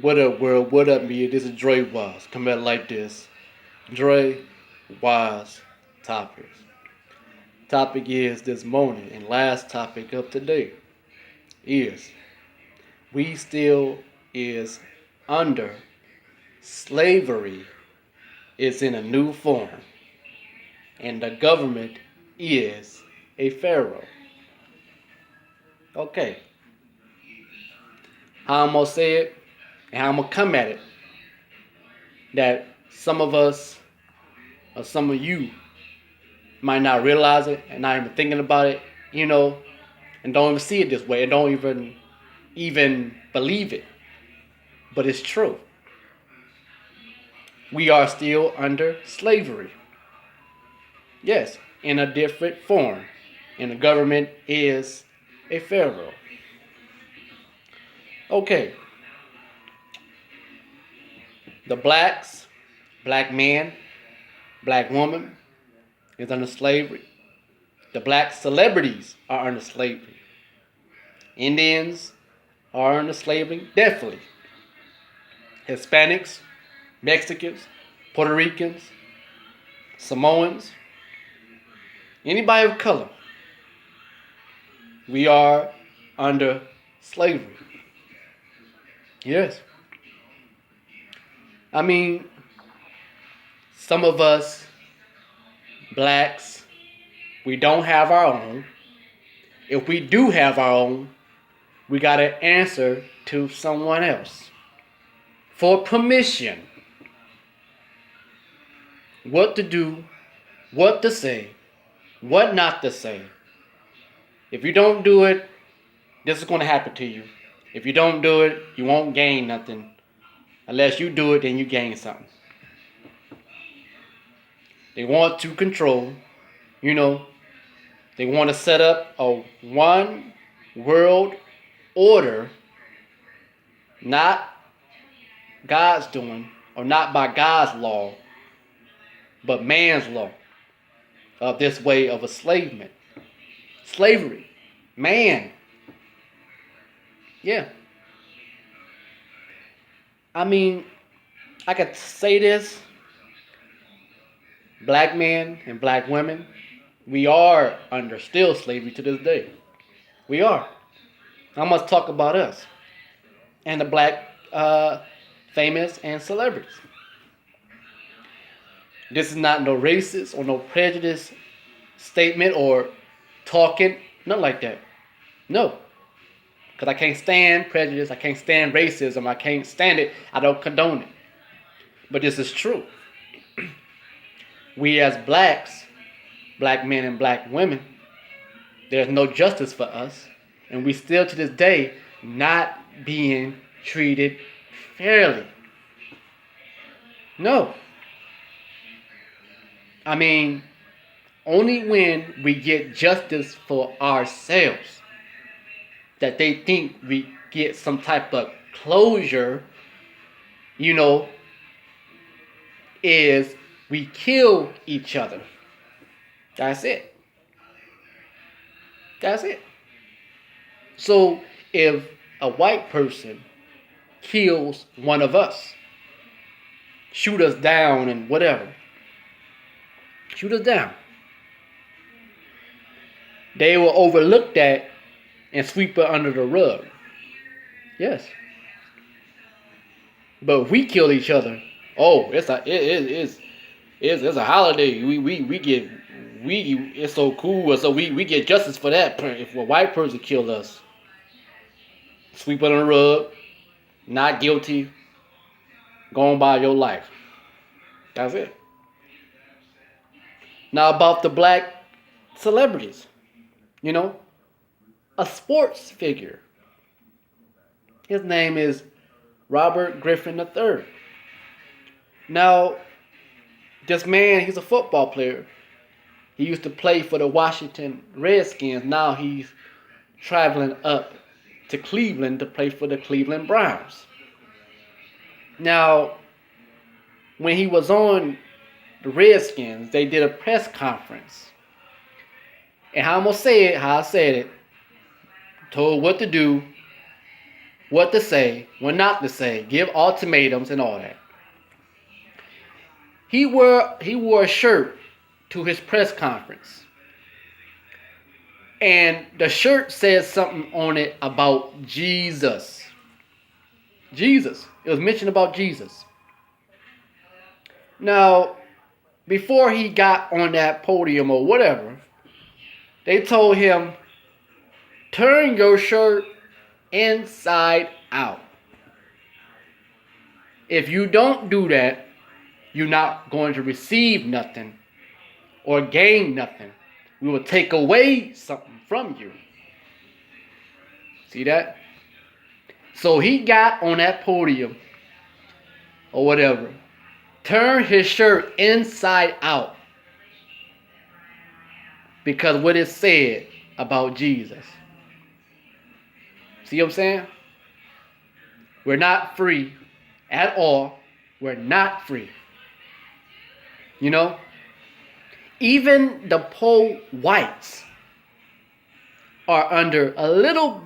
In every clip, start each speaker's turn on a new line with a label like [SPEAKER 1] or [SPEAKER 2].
[SPEAKER 1] What up, world? What up, me? This is Drewize. Come out like this. Drewize topics. Topic is this morning, and last topic of today is we still is under slavery is in a new form, and the government is a pharaoh. Okay, how I'm gonna say it and how I'm gonna come at it. That some of us or some of you might not realize it and not even thinking about it, and don't even see it this way and don't even believe it. But it's true. We are still under slavery. Yes, in a different form. And the government is a pharaoh. Okay. The black man, black woman is under slavery. The black celebrities are under slavery. Indians are under slavery, definitely. Hispanics, Mexicans, Puerto Ricans, Samoans, anybody of color, we are under slavery. Yes. I mean, some of us blacks, we don't have our own. If we do have our own, we got to answer to someone else for permission. What to do, what to say, what not to say. If you don't do it, this is going to happen to you. If you don't do it, you won't gain nothing. Unless you do it, then you gain something. They want to control, they want to set up a one world order, not God's doing, or not by God's law, but man's law of this way of enslavement. Slavery. Man. Yeah. I mean, I could say this. Black men and black women, we are under still slavery to this day. We are. I must talk about us and the black famous and celebrities. This is not no racist or no prejudice statement or talking, nothing like that. No. Because I can't stand prejudice, I can't stand racism, I can't stand it, I don't condone it. But this is true. We as blacks, black men and black women, there's no justice for us. And we still to this day not being treated fairly. No. I mean, only when we get justice for ourselves that they think we get some type of closure, is we kill each other. That's it. That's it. So if a white person kills one of us, shoot us down and whatever, shoot us down, they will overlook that and sweep it under the rug. Yes. But if we kill each other, it's a holiday. It's so cool. So we get justice for that. If a white person killed us, sweep it under the rug, not guilty, go on by your life. That's it. Now about the black celebrities, a sports figure. His name is Robert Griffin III. Now, this man, he's a football player. He used to play for the Washington Redskins. Now he's traveling up to Cleveland to play for the Cleveland Browns. Now, when he was on the Redskins, they did a press conference. And how I'm going to say it, how I said it, told what to do, what to say, what not to say, give ultimatums and all that. He wore a shirt to his press conference. And the shirt said something on it about Jesus. Jesus. It was mentioned about Jesus. Now, before he got on that podium or whatever, they told him, turn your shirt inside out. If you don't do that, you're not going to receive nothing or gain nothing. We will take away something from you. See that? So he got on that podium or whatever, turned his shirt inside out because what it said about Jesus. See what I'm saying? We're not free at all. We're not free. You know? Even the poor whites are under a little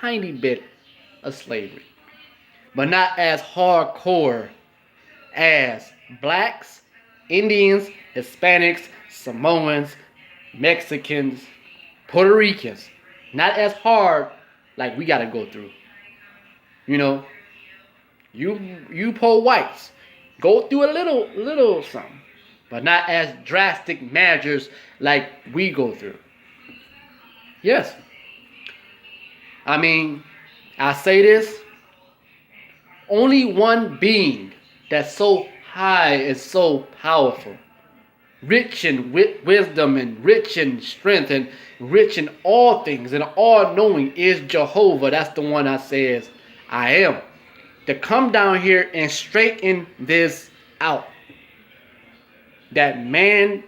[SPEAKER 1] tiny bit of slavery. But not as hardcore as blacks, Indians, Hispanics, Samoans, Mexicans, Puerto Ricans. Not as hard like we got to go through. You know, you poor whites go through a little something, but not as drastic measures like we go through. Yes. I mean, I say this, only one being that's so high and so powerful, rich in wisdom and rich in strength and rich in all things and all knowing is Jehovah. That's the one that says, I am. To come down here and straighten this out. That man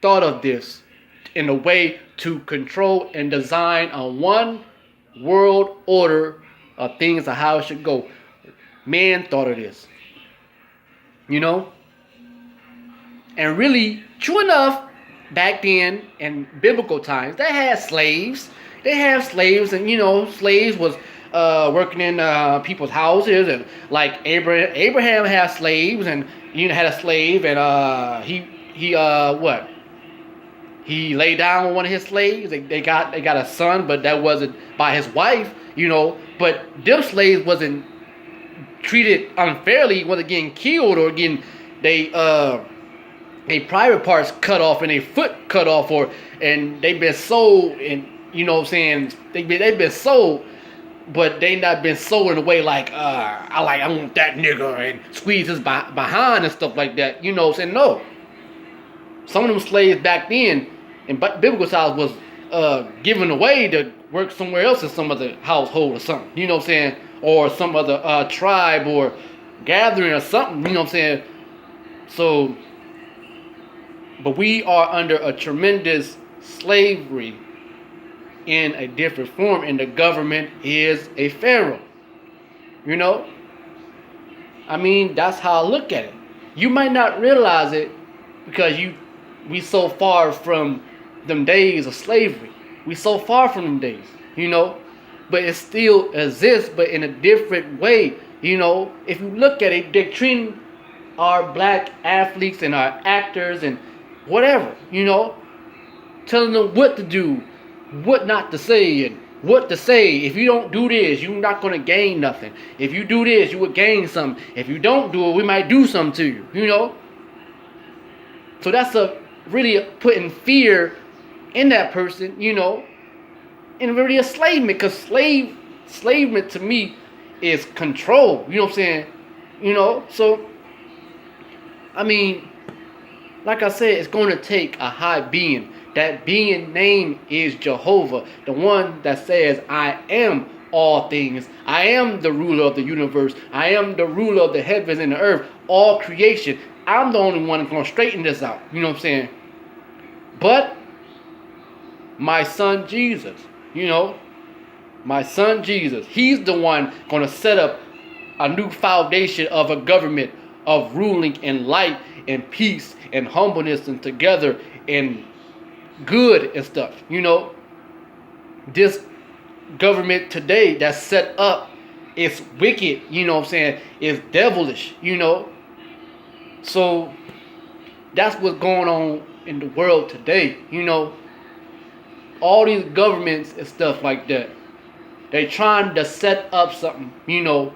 [SPEAKER 1] thought of this in a way to control and design a one world order of things of how it should go. Man thought of this. You know? And really, true enough, back then in biblical times, they had slaves. They had slaves, and you know, slaves was working in people's houses, and like Abraham had slaves, and you know, had a slave, and he laid down with one of his slaves. They got a son, but that wasn't by his wife, you know. But them slaves wasn't treated unfairly, wasn't getting killed or getting they private parts cut off and a foot cut off, and they've been sold, and you know what I'm saying, they've been sold, but they not been sold in a way like I want that nigga and squeeze his behind and stuff like that. You know what I'm saying? No. Some of them slaves back then in biblical times was given away to work somewhere else in some other household or something. You know what I'm saying? Or some other tribe or gathering or something. You know what I'm saying? So, but we are under a tremendous slavery in a different form, and the government is a Pharaoh. You know? I mean, that's how I look at it. You might not realize it because we so far from them days of slavery. We so far from them days, you know? But it still exists, but in a different way. You know, if you look at it, they're treating our black athletes and our actors and whatever, you know, telling them what to do, what not to say, and what to say. If you don't do this, you're not going to gain nothing. If you do this, you will gain something. If you don't do it, we might do something to you, you know. So that's really putting fear in that person, you know, and really enslavement, because enslavement to me is control, you know what I'm saying, you know. So I mean, like I said, it's going to take a high being. That being name is Jehovah, the one that says, I am all things. I am the ruler of the universe. I am the ruler of the heavens and the earth, all creation. I'm the only one that's going to straighten this out. You know what I'm saying? But my son Jesus, you know, my son Jesus, he's the one going to set up a new foundation of a government of ruling and light and peace and humbleness and together and good and stuff. You know, this government today that's set up is wicked, you know what I'm saying? It's devilish, you know. So that's what's going on in the world today, you know. All these governments and stuff like that. They trying to set up something, you know,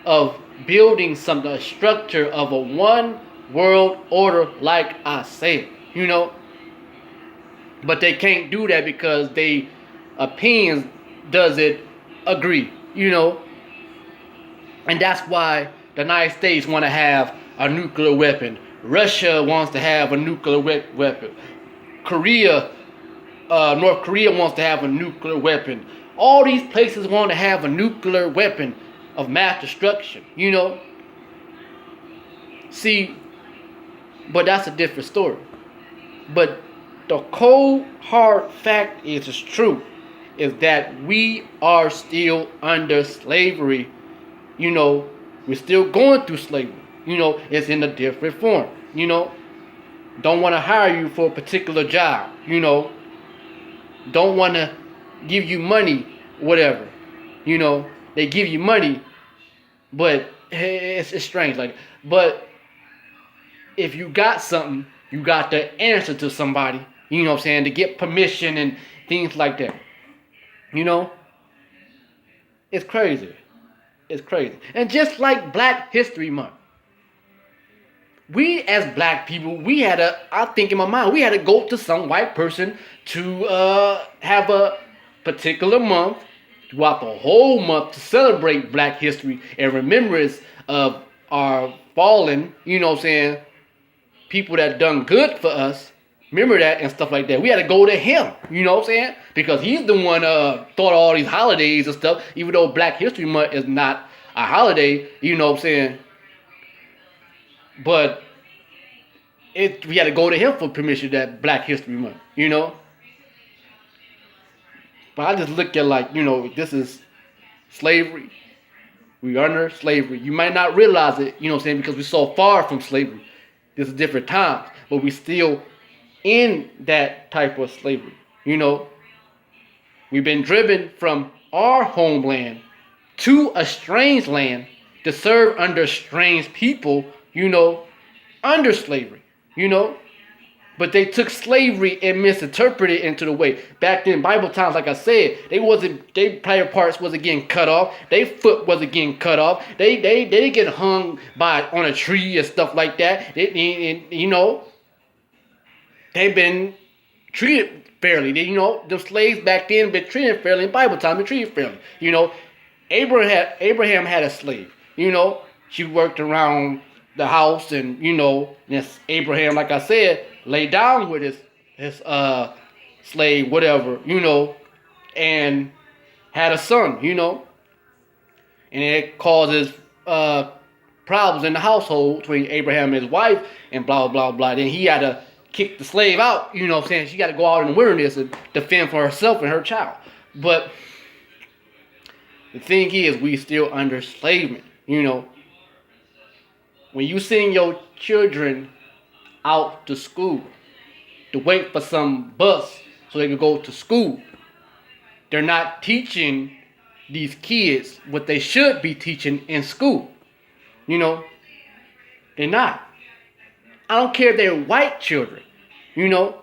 [SPEAKER 1] of building something, a structure of a one world order, like I said, you know. But they can't do that because they opinions doesn't agree, you know. And that's why the United States want to have a nuclear weapon. Russia wants to have a nuclear weapon. North Korea wants to have a nuclear weapon. All these places want to have a nuclear weapon of mass destruction, you know. See, but that's a different story. But the cold, hard fact is, it's true, is that we are still under slavery. You know, we're still going through slavery. You know, it's in a different form. You know, don't want to hire you for a particular job. You know, don't want to give you money, whatever. You know, they give you money, but it's strange. Like, but if you got something, you got to answer to somebody. You know what I'm saying? To get permission and things like that. You know, it's crazy. It's crazy. And just like Black History Month, we as black people, we had to, I think in my mind, we had to go to some white person to have a particular month throughout the whole month to celebrate Black history and remembrance of our fallen, you know what I'm saying, people that done good for us. Remember that and stuff like that. We had to go to him, you know what I'm saying? Because he's the one thought of all these holidays and stuff, even though Black History Month is not a holiday, you know what I'm saying? But we had to go to him for permission that Black History Month, you know? But I just look at like, you know, this is slavery. We under slavery. You might not realize it, you know what I'm saying, because we're so far from slavery. This is different times, but we still in that type of slavery, you know? We've been driven from our homeland to a strange land to serve under strange people, you know, under slavery, you know. But they took slavery and misinterpreted it into the way. Back then, Bible times, like I said, their private parts wasn't getting cut off. Their foot wasn't getting cut off. They didn't get hung on a tree and stuff like that. You know, they've been treated fairly. You know, the slaves back then been treated fairly. In Bible times, been treated fairly. You know, Abraham had a slave. You know, she worked around the house, and you know, this Abraham, like I said, lay down with his slave, whatever, you know, and had a son, you know, and it causes problems in the household between Abraham and his wife, and blah blah blah. Then he had to kick the slave out, you know what I'm saying? She got to go out in the wilderness and defend for herself and her child. But the thing is, we still under enslavement, you know. When you send your children out to school to wait for some bus so they can go to school, they're not teaching these kids what they should be teaching in school. You know, they're not. I don't care if they're white children, you know.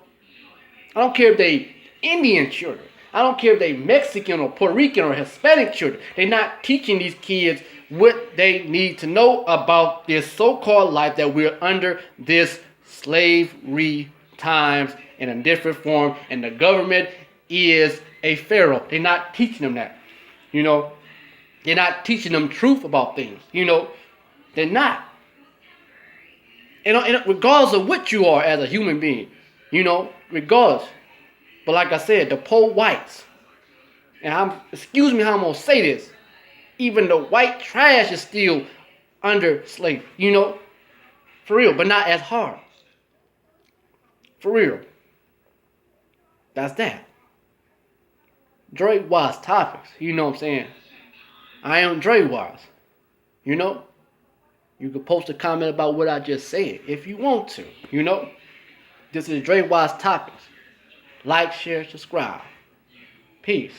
[SPEAKER 1] I don't care if they Indian children. I don't care if they Mexican or Puerto Rican or Hispanic children. They're not teaching these kids what they need to know about this so-called life that we're under, this slavery times in a different form, and the government is a Pharaoh. They're not teaching them that, you know. They're not teaching them truth about things, you know. They're not. And regardless of what you are as a human being, you know, regardless. But like I said, the poor whites, and excuse me how I'm going to say this, even the white trash is still under slavery, you know, for real, but not as hard. For real. That's that. Drewize topics, you know what I'm saying? I am Drewize, you know? You can post a comment about what I just said if you want to, you know? This is Drewize topics. Like, share, subscribe. Peace.